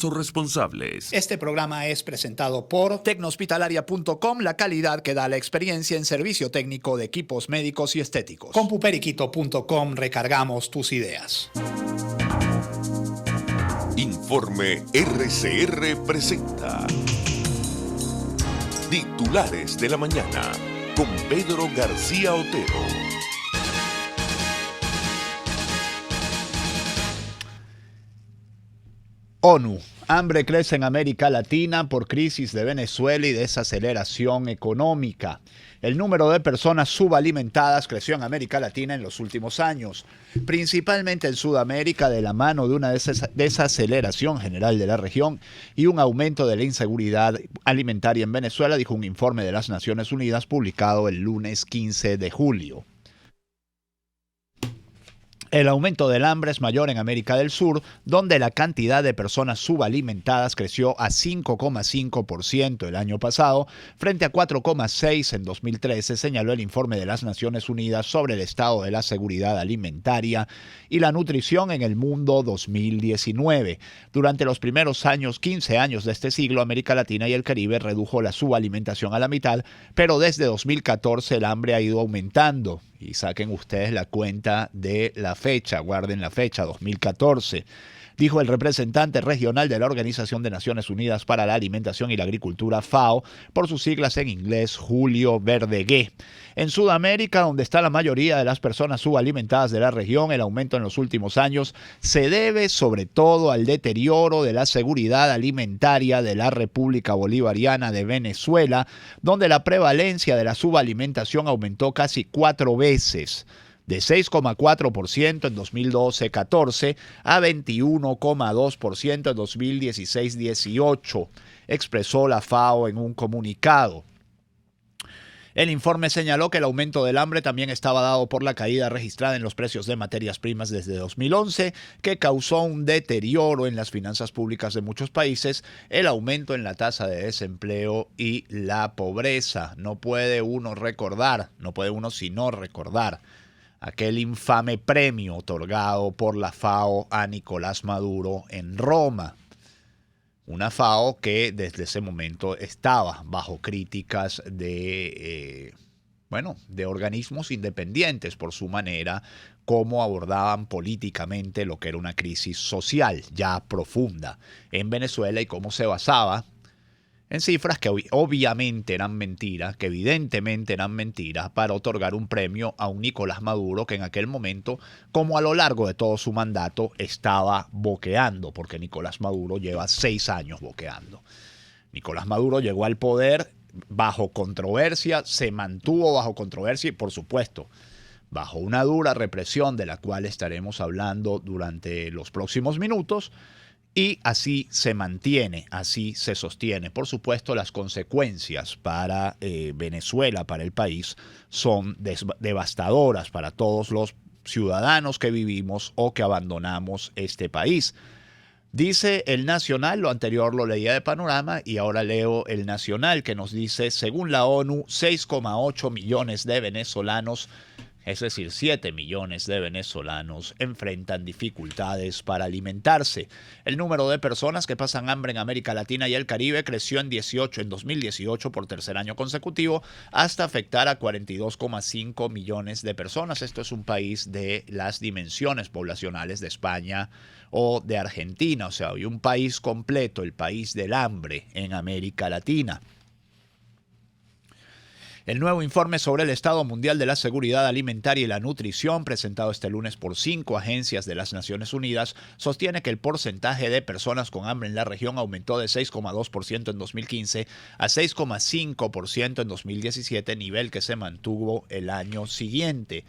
esfuerzos responsables. Este programa es presentado por Tecnohospitalaria.com, la calidad que da la experiencia en servicio técnico de equipos médicos y estéticos. Compuperiquito.com, recargamos tus ideas. Informe RCR presenta Titulares de la Mañana con Pedro García Otero. ONU. Hambre crece en América Latina por crisis de Venezuela y desaceleración económica. El número de personas subalimentadas creció en América Latina en los últimos años, principalmente en Sudamérica, de la mano de una desaceleración general de la región y un aumento de la inseguridad alimentaria en Venezuela, dijo un informe de las Naciones Unidas publicado el lunes 15 de julio. El aumento del hambre es mayor en América del Sur, donde la cantidad de personas subalimentadas creció a 5,5% el año pasado, frente a 4,6% en 2013, señaló el informe de las Naciones Unidas sobre el estado de la seguridad alimentaria y la nutrición en el mundo 2019. Durante los primeros 15 años de este siglo, América Latina y el Caribe redujo la subalimentación a la mitad, pero desde 2014 el hambre ha ido aumentando. Y saquen ustedes la cuenta de la fecha, guarden la fecha, 2014. Dijo el representante regional de la Organización de Naciones Unidas para la Alimentación y la Agricultura, FAO, por sus siglas en inglés, Julio Verdegué. En Sudamérica, donde está la mayoría de las personas subalimentadas de la región, el aumento en los últimos años se debe sobre todo al deterioro de la seguridad alimentaria de la República Bolivariana de Venezuela, donde la prevalencia de la subalimentación aumentó casi 4 veces. De 6,4% en 2012-14 a 21,2% en 2016-18, expresó la FAO en un comunicado. El informe señaló que el aumento del hambre también estaba dado por la caída registrada en los precios de materias primas desde 2011, que causó un deterioro en las finanzas públicas de muchos países, el aumento en la tasa de desempleo y la pobreza. No puede uno sino recordar aquel infame premio otorgado por la FAO a Nicolás Maduro en Roma. Una FAO que desde ese momento estaba bajo críticas de organismos independientes por su manera como abordaban políticamente lo que era una crisis social ya profunda en Venezuela y cómo se basaba en cifras que obviamente eran mentiras, que evidentemente eran mentiras, para otorgar un premio a un Nicolás Maduro que en aquel momento, como a lo largo de todo su mandato, estaba boqueando, porque Nicolás Maduro lleva 6 años boqueando. Nicolás Maduro llegó al poder bajo controversia, se mantuvo bajo controversia y, por supuesto, bajo una dura represión de la cual estaremos hablando durante los próximos minutos. Y así se mantiene, así se sostiene. Por supuesto, las consecuencias para Venezuela, para el país, son devastadoras para todos los ciudadanos que vivimos o que abandonamos este país. Dice el Nacional, lo anterior lo leía de Panorama y ahora leo el Nacional, que nos dice, según la ONU, 6,8 millones de venezolanos, es decir, 7 millones de venezolanos enfrentan dificultades para alimentarse. El número de personas que pasan hambre en América Latina y el Caribe creció en 2018 por tercer año consecutivo hasta afectar a 42,5 millones de personas. Esto es un país de las dimensiones poblacionales de España o de Argentina. O sea, hay un país completo, el país del hambre en América Latina. El nuevo informe sobre el Estado Mundial de la Seguridad Alimentaria y la Nutrición, presentado este lunes por 5 agencias de las Naciones Unidas, sostiene que el porcentaje de personas con hambre en la región aumentó de 6,2% en 2015 a 6,5% en 2017, nivel que se mantuvo el año siguiente.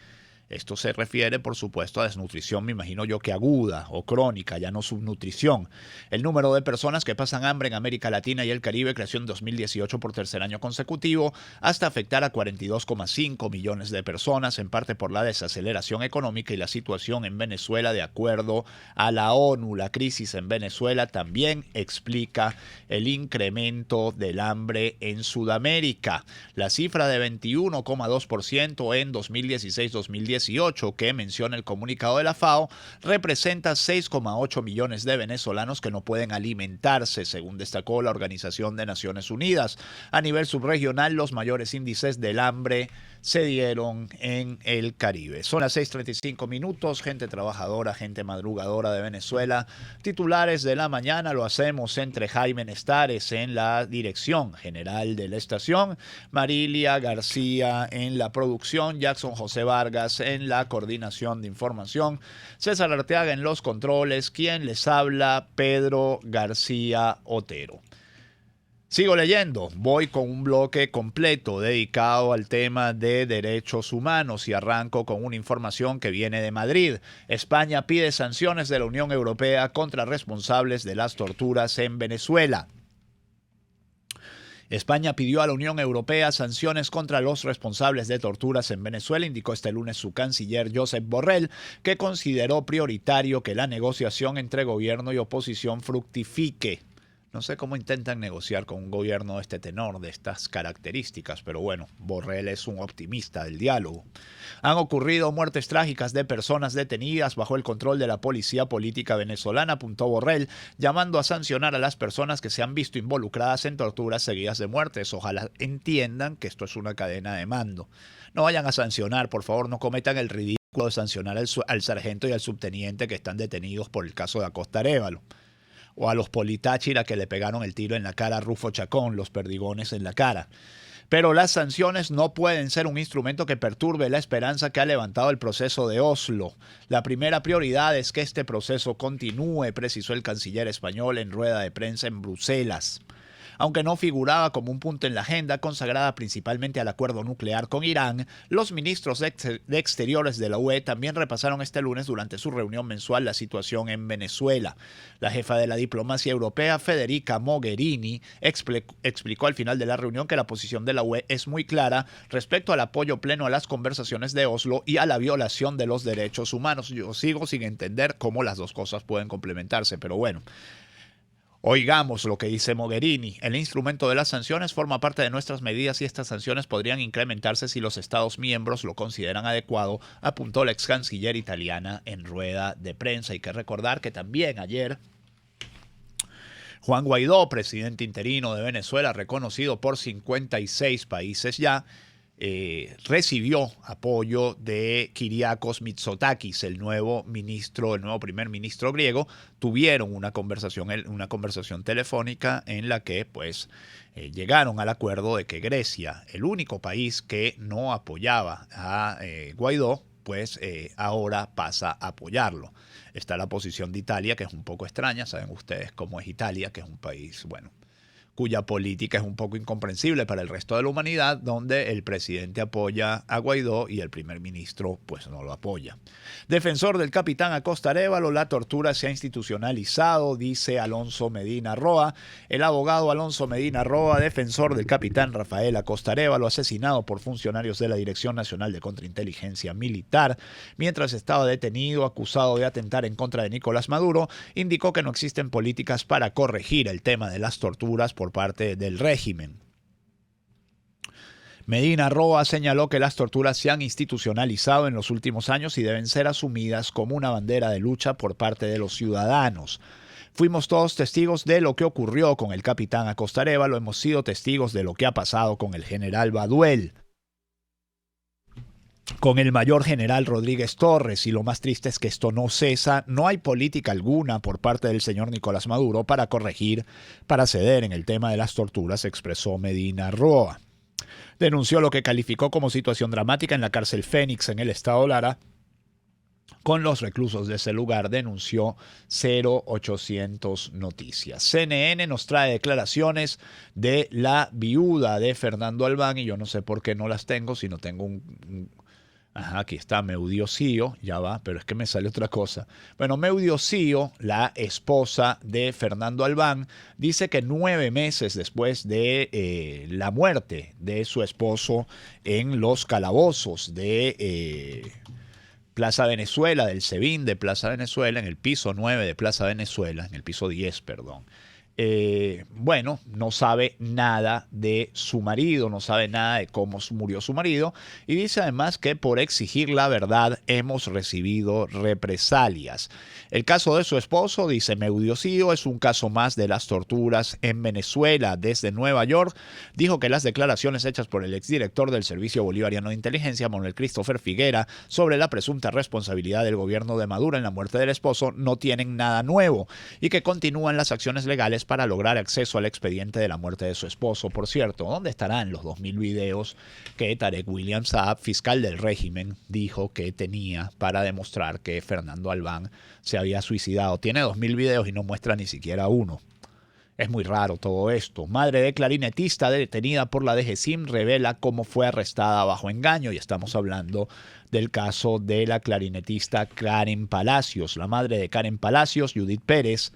Esto se refiere, por supuesto, a desnutrición, me imagino yo que aguda o crónica, ya no subnutrición. El número de personas que pasan hambre en América Latina y el Caribe creció en 2018 por tercer año consecutivo hasta afectar a 42,5 millones de personas, en parte por la desaceleración económica y la situación en Venezuela. De acuerdo a la ONU, la crisis en Venezuela también explica el incremento del hambre en Sudamérica. La cifra de 21,2% en 2016-2017 2018 que menciona el comunicado de la FAO representa 6,8 millones de venezolanos que no pueden alimentarse, según destacó la Organización de Naciones Unidas. A nivel subregional, los mayores índices del hambre se dieron en el Caribe. Son las 6:35 minutos, gente trabajadora, gente madrugadora de Venezuela. Titulares de la mañana lo hacemos entre Jaime Nestares en la dirección general de la estación, Marilia García en la producción, Jackson José Vargas en la coordinación de información, César Arteaga en los controles, quien les habla, Pedro García Otero. Sigo leyendo, voy con un bloque completo dedicado al tema de derechos humanos y arranco con una información que viene de Madrid. España pide sanciones de la Unión Europea contra responsables de las torturas en Venezuela. España pidió a la Unión Europea sanciones contra los responsables de torturas en Venezuela, indicó este lunes su canciller Josep Borrell, que consideró prioritario que la negociación entre gobierno y oposición fructifique. No sé cómo intentan negociar con un gobierno de este tenor, de estas características, pero bueno, Borrell es un optimista del diálogo. Han ocurrido muertes trágicas de personas detenidas bajo el control de la policía política venezolana, apuntó Borrell, llamando a sancionar a las personas que se han visto involucradas en torturas seguidas de muertes. Ojalá entiendan que esto es una cadena de mando. No vayan a sancionar, por favor, no cometan el ridículo de sancionar al sargento y al subteniente que están detenidos por el caso de Acosta Arévalo. O a los Politáchira que le pegaron el tiro en la cara a Rufo Chacón, los perdigones en la cara. Pero las sanciones no pueden ser un instrumento que perturbe la esperanza que ha levantado el proceso de Oslo. La primera prioridad es que este proceso continúe, precisó el canciller español en rueda de prensa en Bruselas. Aunque no figuraba como un punto en la agenda consagrada principalmente al acuerdo nuclear con Irán, los ministros de Exteriores de la UE también repasaron este lunes durante su reunión mensual la situación en Venezuela. La jefa de la diplomacia europea, Federica Mogherini, explicó al final de la reunión que la posición de la UE es muy clara respecto al apoyo pleno a las conversaciones de Oslo y a la violación de los derechos humanos. Yo sigo sin entender cómo las dos cosas pueden complementarse, pero bueno. Oigamos lo que dice Mogherini. El instrumento de las sanciones forma parte de nuestras medidas y estas sanciones podrían incrementarse si los Estados miembros lo consideran adecuado, apuntó la ex canciller italiana en rueda de prensa. Hay que recordar que también ayer Juan Guaidó, presidente interino de Venezuela, reconocido por 56 países ya, recibió apoyo de Kyriakos Mitsotakis, el nuevo primer ministro griego. Tuvieron una conversación telefónica en la que llegaron al acuerdo de que Grecia, el único país que no apoyaba a Guaidó, ahora pasa a apoyarlo. Está la posición de Italia, que es un poco extraña. Saben ustedes cómo es Italia, que es un país, cuya política es un poco incomprensible para el resto de la humanidad, donde el presidente apoya a Guaidó y el primer ministro no lo apoya. Defensor del capitán Acosta Arévalo, la tortura se ha institucionalizado, dice Alonso Medina Roa. El abogado Alonso Medina Roa, defensor del capitán Rafael Acosta Arévalo, asesinado por funcionarios de la Dirección Nacional de Contrainteligencia Militar, mientras estaba detenido acusado de atentar en contra de Nicolás Maduro, indicó que no existen políticas para corregir el tema de las torturas por parte del régimen. Medina Roa señaló que las torturas se han institucionalizado en los últimos años y deben ser asumidas como una bandera de lucha por parte de los ciudadanos. Fuimos todos testigos de lo que ocurrió con el capitán Acosta Arévalo, hemos sido testigos de lo que ha pasado con el general Baduel, con el mayor general Rodríguez Torres, y lo más triste es que esto no cesa. No hay política alguna por parte del señor Nicolás Maduro para ceder en el tema de las torturas, expresó Medina Roa. Denunció lo que calificó como situación dramática en la cárcel Fénix en el estado Lara. Con los reclusos de ese lugar, denunció 0800 Noticias. CNN nos trae declaraciones de la viuda de Fernando Albán, y yo no sé por qué no las tengo, si no tengo aquí está Meudiosío, ya va, pero es que me sale otra cosa. Bueno, Meudiosío, la esposa de Fernando Albán, dice que 9 meses después de la muerte de su esposo en los calabozos de Plaza Venezuela, del SEBIN de Plaza Venezuela, en el piso 9 de Plaza Venezuela, en el piso 10, perdón. bueno, no sabe nada de su marido, no sabe nada de cómo murió su marido, y dice además que por exigir la verdad hemos recibido represalias. El caso de su esposo, dice Meudiosío, es un caso más de las torturas en Venezuela. Desde Nueva York dijo que las declaraciones hechas por el exdirector del Servicio Bolivariano de Inteligencia, Manuel Christopher Figuera, sobre la presunta responsabilidad del gobierno de Maduro en la muerte del esposo no tienen nada nuevo y que continúan las acciones legales para lograr acceso al expediente de la muerte de su esposo. Por cierto, ¿dónde estarán los 2000 videos que Tarek William Saab, fiscal del régimen, dijo que tenía para demostrar que Fernando Albán se había suicidado? Tiene 2000 videos y no muestra ni siquiera uno. Es muy raro todo esto. Madre de clarinetista detenida por la DGCIM revela cómo fue arrestada bajo engaño, y estamos hablando del caso de la clarinetista Karen Palacios. La madre de Karen Palacios, Judith Pérez,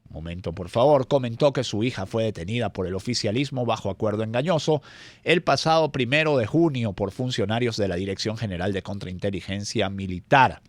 un momento por favor, comentó que su hija fue detenida por el oficialismo bajo acuerdo engañoso el pasado 1 de junio por funcionarios de la Dirección General de Contrainteligencia Militar.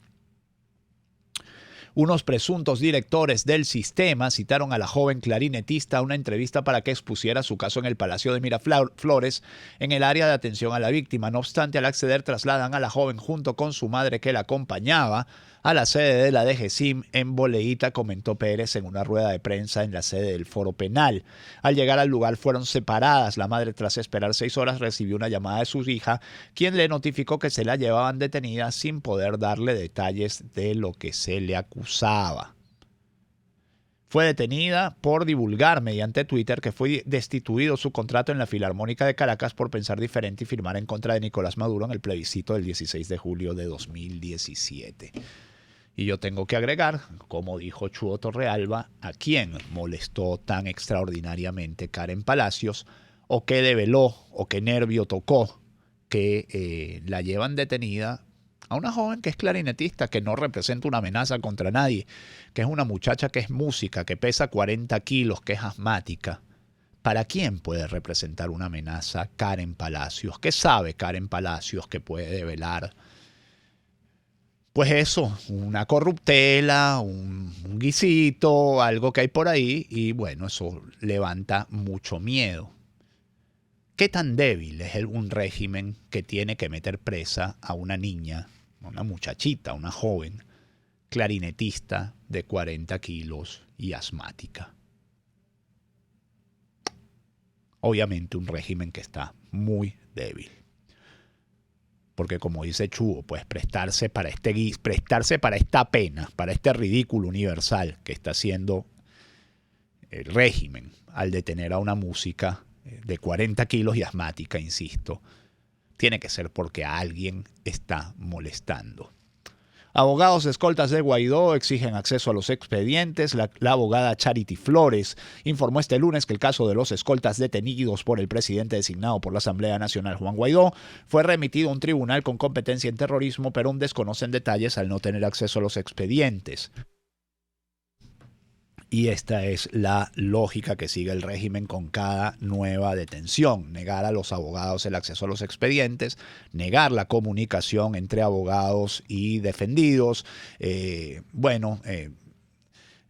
Unos presuntos directores del sistema citaron a la joven clarinetista a una entrevista para que expusiera su caso en el Palacio de Miraflores, en el área de atención a la víctima. No obstante, al acceder trasladan a la joven junto con su madre que la acompañaba a la sede de la DGCIM en Boleíta, comentó Pérez en una rueda de prensa en la sede del Foro Penal. Al llegar al lugar fueron separadas. La madre, tras esperar 6 horas, recibió una llamada de su hija, quien le notificó que se la llevaban detenida sin poder darle detalles de lo que se le acusaba. Fue detenida por divulgar mediante Twitter que fue destituido su contrato en la Filarmónica de Caracas por pensar diferente y firmar en contra de Nicolás Maduro en el plebiscito del 16 de julio de 2017. Y yo tengo que agregar, como dijo Chuo Torrealba, a quién molestó tan extraordinariamente Karen Palacios, o qué develó, o qué nervio tocó, que la llevan detenida a una joven que es clarinetista, que no representa una amenaza contra nadie, que es una muchacha que es música, que pesa 40 kilos, que es asmática. ¿Para quién puede representar una amenaza Karen Palacios? ¿Qué sabe Karen Palacios que puede develar? Pues eso, una corruptela, un guisito, algo que hay por ahí, y bueno, eso levanta mucho miedo. ¿Qué tan débil es un régimen que tiene que meter presa a una niña, una muchachita, una joven, clarinetista de 40 kilos y asmática? Obviamente un régimen que está muy débil. Porque como dice Chuo, pues prestarse para esta pena, para este ridículo universal que está haciendo el régimen al detener a una música de 40 kilos y asmática, insisto, tiene que ser porque a alguien está molestando. Abogados escoltas de Guaidó exigen acceso a los expedientes. La abogada Charity Flores informó este lunes que el caso de los escoltas detenidos por el presidente designado por la Asamblea Nacional, Juan Guaidó, fue remitido a un tribunal con competencia en terrorismo, pero aún desconocen detalles al no tener acceso a los expedientes. Y esta es la lógica que sigue el régimen con cada nueva detención: negar a los abogados el acceso a los expedientes, negar la comunicación entre abogados y defendidos.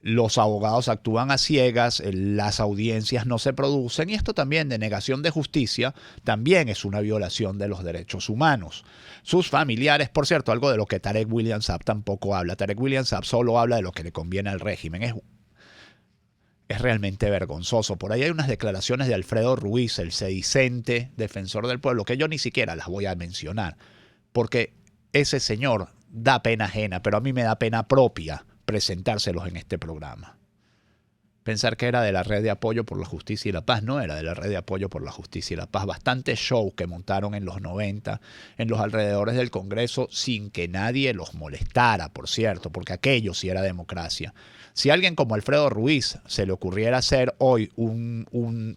Los abogados actúan a ciegas, las audiencias no se producen, y esto también de negación de justicia también es una violación de los derechos humanos. Sus familiares, por cierto, algo de lo que Tarek William Saab tampoco habla. Tarek William Saab solo habla de lo que le conviene al régimen. Es realmente vergonzoso. Por ahí hay unas declaraciones de Alfredo Ruiz, el sedicente defensor del pueblo, que yo ni siquiera las voy a mencionar, porque ese señor da pena ajena, pero a mí me da pena propia presentárselos en este programa. Pensar que era de la Red de Apoyo por la Justicia y la Paz. No era de la Red de Apoyo por la Justicia y la Paz. Bastante show que montaron en los 90 en los alrededores del Congreso sin que nadie los molestara, por cierto, porque aquello sí era democracia. Si a alguien como Alfredo Ruiz se le ocurriera hacer hoy un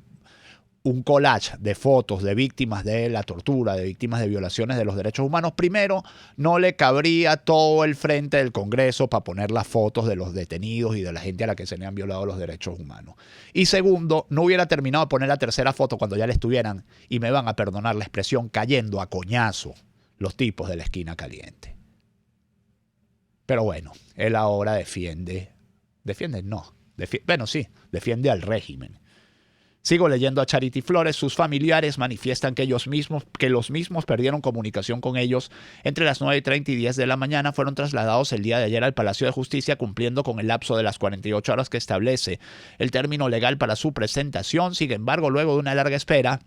collage de fotos de víctimas de la tortura, de víctimas de violaciones de los derechos humanos, primero, no le cabría todo el frente del Congreso para poner las fotos de los detenidos y de la gente a la que se le han violado los derechos humanos. Y segundo, no hubiera terminado de poner la tercera foto cuando ya le estuvieran, y me van a perdonar la expresión, cayendo a coñazo los tipos de la esquina caliente. Pero bueno, él ahora defiende defiende al régimen. Sigo leyendo a Charity Flores. Sus familiares manifiestan que los mismos perdieron comunicación con ellos entre las 9:30 y 10 de la mañana. Fueron trasladados el día de ayer al Palacio de Justicia cumpliendo con el lapso de las 48 horas que establece el término legal para su presentación. Sin embargo, luego de una larga espera,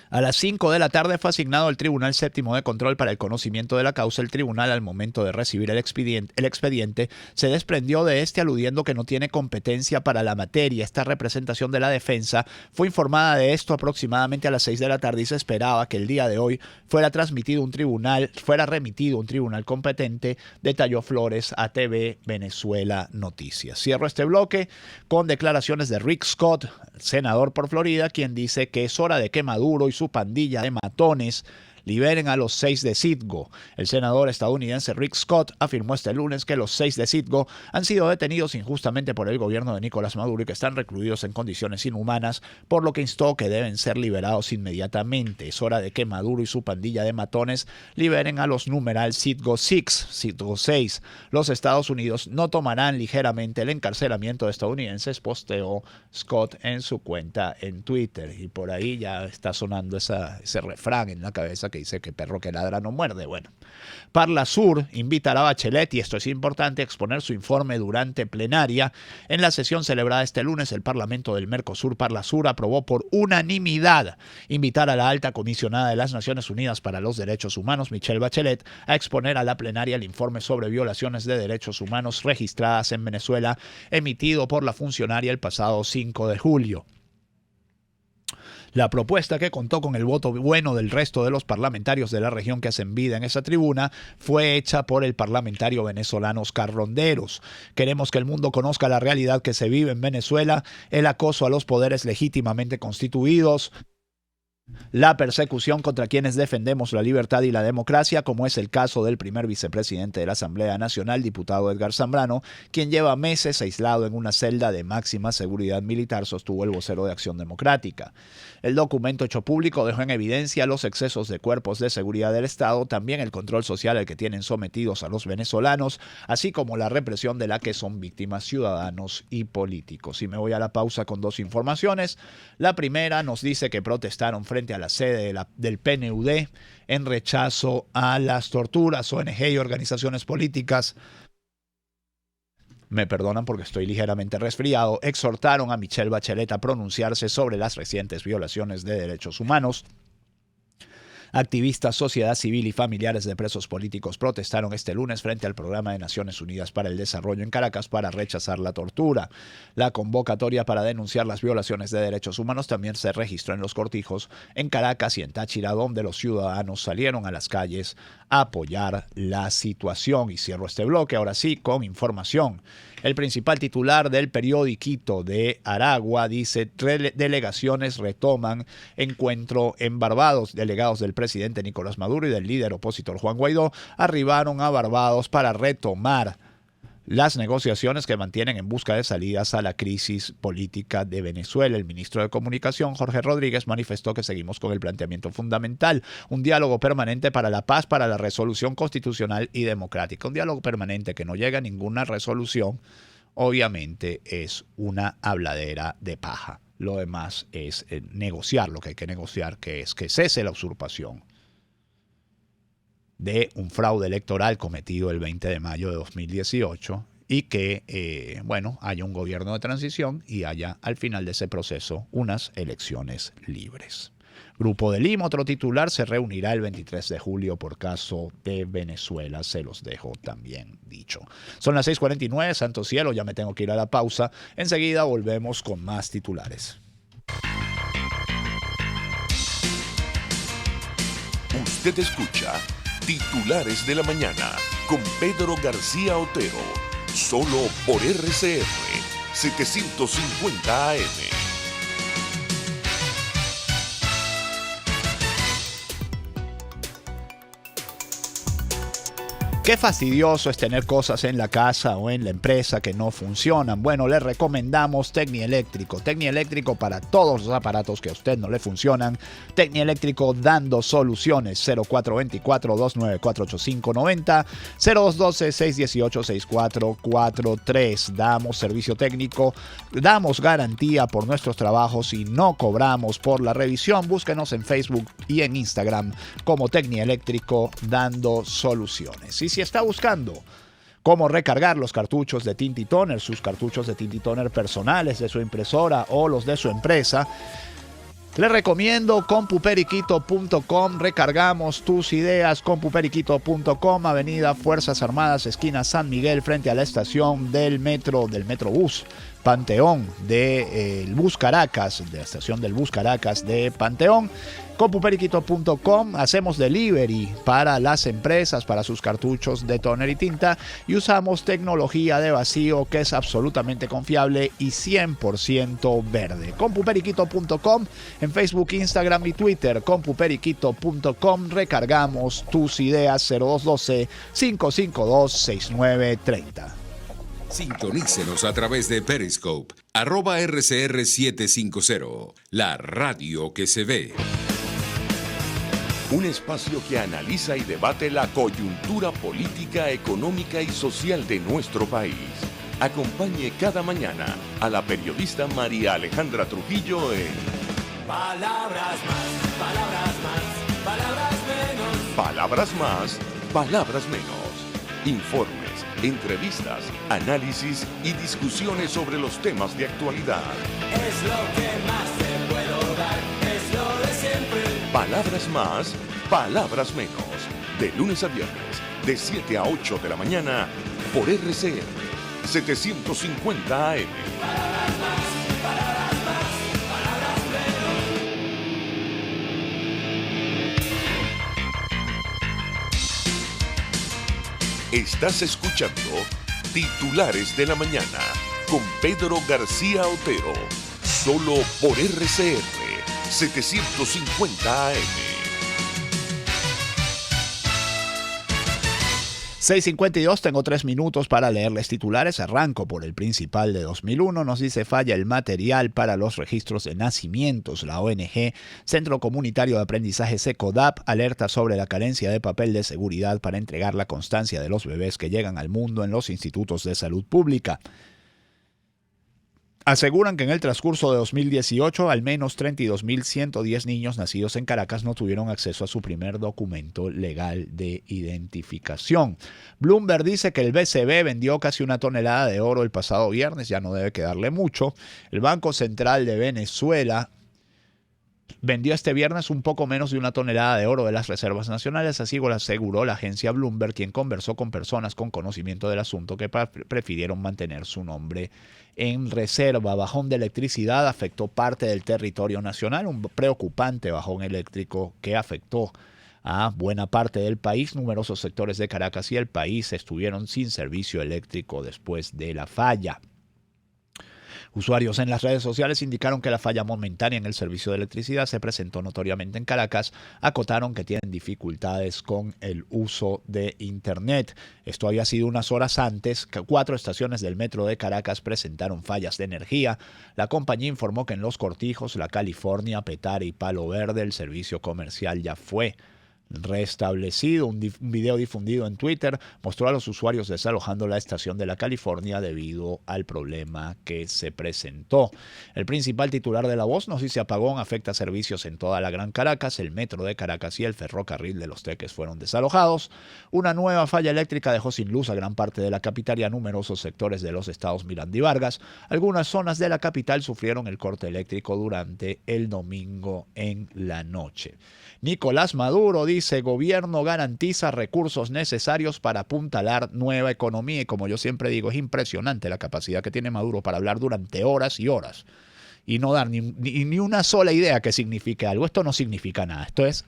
a las 5 de la tarde fue asignado el Tribunal Séptimo de Control para el conocimiento de la causa. El tribunal, al momento de recibir el expediente, se desprendió de este aludiendo que no tiene competencia para la materia. Esta representación de la defensa fue informada de esto aproximadamente a las 6 de la tarde y se esperaba que el día de hoy fuera remitido a un tribunal competente, detalló Flores a TV Venezuela Noticias. Cierro este bloque con declaraciones de Rick Scott, senador por Florida, quien dice que es hora de que Maduro y su pandilla de matones liberen a los 6 de Citgo. El senador estadounidense Rick Scott afirmó este lunes que los 6 de Citgo han sido detenidos injustamente por el gobierno de Nicolás Maduro y que están recluidos en condiciones inhumanas, por lo que instó que deben ser liberados inmediatamente. Es hora de que Maduro y su pandilla de matones liberen a los numeral Citgo 6. Los Estados Unidos no tomarán ligeramente el encarcelamiento de estadounidenses, posteó Scott en su cuenta en Twitter. Y por ahí ya está sonando ese refrán en la cabeza que dice que perro que ladra no muerde. Bueno, Parla Sur invitará a Bachelet, y esto es importante, a exponer su informe durante plenaria. En la sesión celebrada este lunes, el Parlamento del Mercosur, Parla Sur, aprobó por unanimidad invitar a la alta comisionada de las Naciones Unidas para los Derechos Humanos, Michelle Bachelet, a exponer a la plenaria el informe sobre violaciones de derechos humanos registradas en Venezuela, emitido por la funcionaria el pasado 5 de julio. La propuesta, que contó con el voto bueno del resto de los parlamentarios de la región que hacen vida en esa tribuna, fue hecha por el parlamentario venezolano Oscar Ronderos. Queremos que el mundo conozca la realidad que se vive en Venezuela, el acoso a los poderes legítimamente constituidos, la persecución contra quienes defendemos la libertad y la democracia, como es el caso del primer vicepresidente de la Asamblea Nacional, diputado Edgar Zambrano, quien lleva meses aislado en una celda de máxima seguridad militar, sostuvo el vocero de Acción Democrática. El documento hecho público dejó en evidencia los excesos de cuerpos de seguridad del Estado, también el control social al que tienen sometidos a los venezolanos, así como la represión de la que son víctimas ciudadanos y políticos. Y me voy a la pausa con dos informaciones. La primera nos dice que protestaron frente a la sede del PNUD en rechazo a las torturas. ONG y organizaciones políticas, me perdonan porque estoy ligeramente resfriado, exhortaron a Michelle Bachelet a pronunciarse sobre las recientes violaciones de derechos humanos. Activistas, sociedad civil y familiares de presos políticos protestaron este lunes frente al Programa de Naciones Unidas para el Desarrollo en Caracas para rechazar la tortura. La convocatoria para denunciar las violaciones de derechos humanos también se registró en Los Cortijos, en Caracas y en Táchira, donde los ciudadanos salieron a las calles a apoyar la situación. Y cierro este bloque ahora sí con información. El principal titular del periodiquito de Aragua dice: delegaciones retoman encuentro en Barbados. Delegados del presidente Nicolás Maduro y del líder opositor Juan Guaidó arribaron a Barbados para retomar las negociaciones que mantienen en busca de salidas a la crisis política de Venezuela. El ministro de Comunicación, Jorge Rodríguez, manifestó que seguimos con el planteamiento fundamental: un diálogo permanente para la paz, para la resolución constitucional y democrática. Un diálogo permanente que no llega a ninguna resolución, obviamente, es una habladera de paja. Lo demás es negociar lo que hay que negociar, que es que cese la usurpación de un fraude electoral cometido el 20 de mayo de 2018 y que, haya un gobierno de transición y haya al final de ese proceso unas elecciones libres. Grupo de Lima, otro titular, se reunirá el 23 de julio por caso de Venezuela. Se los dejo también dicho. Son las 6:49, santo cielo, ya me tengo que ir a la pausa. Enseguida volvemos con más titulares. Usted escucha Titulares de la Mañana con Pedro García Otero, solo por RCR 750 AM. Qué fastidioso es tener cosas en la casa o en la empresa que no funcionan. Bueno, le recomendamos Tecnieléctrico. Tecnieléctrico para todos los aparatos que a usted no le funcionan. Tecnieléctrico dando soluciones. 0424-294-8590, 0212-618-6443. Damos servicio técnico, damos garantía por nuestros trabajos y no cobramos por la revisión. Búsquenos en Facebook y en Instagram como Tecnieléctrico dando soluciones. Y si está buscando cómo recargar los cartuchos de Tinti Toner, sus cartuchos de Tinti Toner personales de su impresora o los de su empresa, le recomiendo compuperiquito.com. Recargamos tus ideas. Compuperiquito.com, Avenida Fuerzas Armadas, esquina San Miguel, frente a la estación del Metrobús Panteón del Bus Caracas, de la estación del Bus Caracas de Panteón. Compuperiquito.com, hacemos delivery para las empresas, para sus cartuchos de tóner y tinta, y usamos tecnología de vacío que es absolutamente confiable y 100% verde. Compuperiquito.com, en Facebook, Instagram y Twitter. Compuperiquito.com, recargamos tus ideas. 0212-552-6930. Sintonícenos a través de Periscope, @RCR750, la radio que se ve. Un espacio que analiza y debate la coyuntura política, económica y social de nuestro país. Acompañe cada mañana a la periodista María Alejandra Trujillo en Palabras más, palabras más, palabras menos. Palabras más, palabras menos. Informes, entrevistas, análisis y discusiones sobre los temas de actualidad. Es lo que más te puedo dar, es lo de siempre. Palabras más, palabras menos. De lunes a viernes, de 7 a 8 de la mañana, por RCR 750 AM. Palabras más, palabras más, palabras menos. Estás escuchando Titulares de la Mañana con Pedro García Otero, solo por RCR 750 AM. 6:52, tengo 3 minutos para leerles titulares. Arranco por el principal de 2001. Nos dice: falla el material para los registros de nacimientos. La ONG Centro Comunitario de Aprendizaje SECODAP alerta sobre la carencia de papel de seguridad para entregar la constancia de los bebés que llegan al mundo en los institutos de salud pública. Aseguran que en el transcurso de 2018 al menos 32.110 niños nacidos en Caracas no tuvieron acceso a su primer documento legal de identificación. Bloomberg dice que el BCB vendió casi 1 tonelada de oro el pasado viernes, ya no debe quedarle mucho. El Banco Central de Venezuela vendió este viernes un poco menos de 1 tonelada de oro de las reservas nacionales, así lo aseguró la agencia Bloomberg, quien conversó con personas con conocimiento del asunto que prefirieron mantener su nombre en reserva. Bajón de electricidad afectó parte del territorio nacional, un preocupante bajón eléctrico que afectó a buena parte del país. Numerosos sectores de Caracas y el país estuvieron sin servicio eléctrico después de la falla. Usuarios en las redes sociales indicaron que la falla momentánea en el servicio de electricidad se presentó notoriamente en Caracas. Acotaron que tienen dificultades con el uso de Internet. Esto había sido unas horas antes que 4 estaciones del metro de Caracas presentaron fallas de energía. La compañía informó que en Los Cortijos, La California, Petare y Palo Verde el servicio comercial ya fue restablecido. Un video difundido en Twitter mostró a los usuarios desalojando la estación de La California debido al problema que se presentó. El principal titular de La Voz nos dice: apagón afecta servicios en toda la Gran Caracas. El metro de Caracas y el ferrocarril de Los Teques fueron desalojados. Una nueva falla eléctrica dejó sin luz a gran parte de la capital y a numerosos sectores de los estados Miranda y Vargas. Algunas zonas de la capital sufrieron el corte eléctrico durante el domingo en la noche. Nicolás Maduro dice: gobierno garantiza recursos necesarios para apuntalar nueva economía. Y como yo siempre digo, es impresionante la capacidad que tiene Maduro para hablar durante horas y horas y no dar ni una sola idea que signifique algo. Esto no significa nada, esto es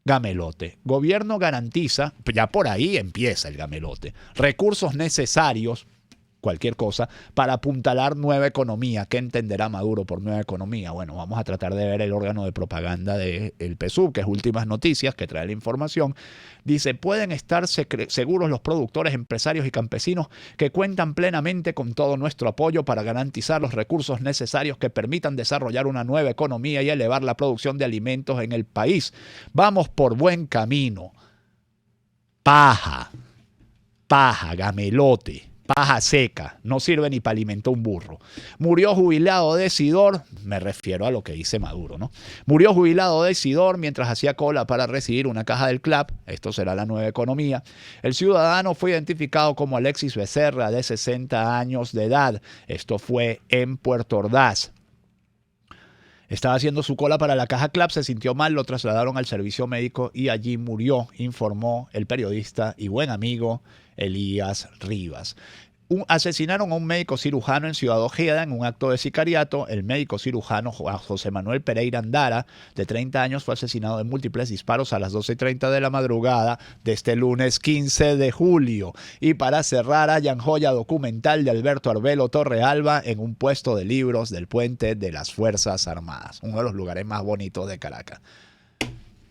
gamelote. Gobierno garantiza, ya por ahí empieza el gamelote, recursos necesarios cualquier cosa, para apuntalar nueva economía. ¿Qué entenderá Maduro por nueva economía? Bueno, vamos a tratar de ver el órgano de propaganda del PSUV, que es Últimas Noticias, que trae la información. Dice, pueden estar seguros los productores, empresarios y campesinos que cuentan plenamente con todo nuestro apoyo para garantizar los recursos necesarios que permitan desarrollar una nueva economía y elevar la producción de alimentos en el país. Vamos por buen camino. Paja, gamelote, paja seca, no sirve ni para alimentar un burro. Murió jubilado de Sidor, me refiero a lo que dice Maduro, ¿no? Murió jubilado de Sidor mientras hacía cola para recibir una caja del CLAP, esto será la nueva economía. El ciudadano fue identificado como Alexis Becerra, de 60 años de edad. Esto fue en Puerto Ordaz. Estaba haciendo su cola para la caja CLAP, se sintió mal, lo trasladaron al servicio médico y allí murió, informó el periodista y buen amigo Elías Rivas. Asesinaron a un médico cirujano en Ciudad Ojeda en un acto de sicariato. El médico cirujano José Manuel Pereira Andara, de 30 años, fue asesinado de múltiples disparos a las 12:30 de la madrugada de este lunes 15 de julio. Y para cerrar, hallan joya documental de Alberto Arbelo Torrealba en un puesto de libros del Puente de las Fuerzas Armadas, uno de los lugares más bonitos de Caracas.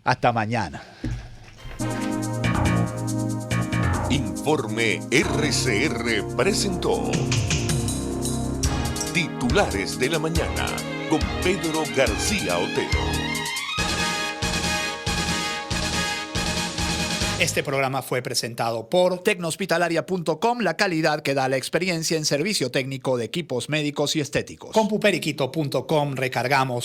Hasta mañana. Informe RCR presentó Titulares de la Mañana con Pedro García Otero. Este programa fue presentado por Tecnohospitalaria.com, la calidad que da la experiencia en servicio técnico de equipos médicos y estéticos. CompuPeriquito.com, recargamos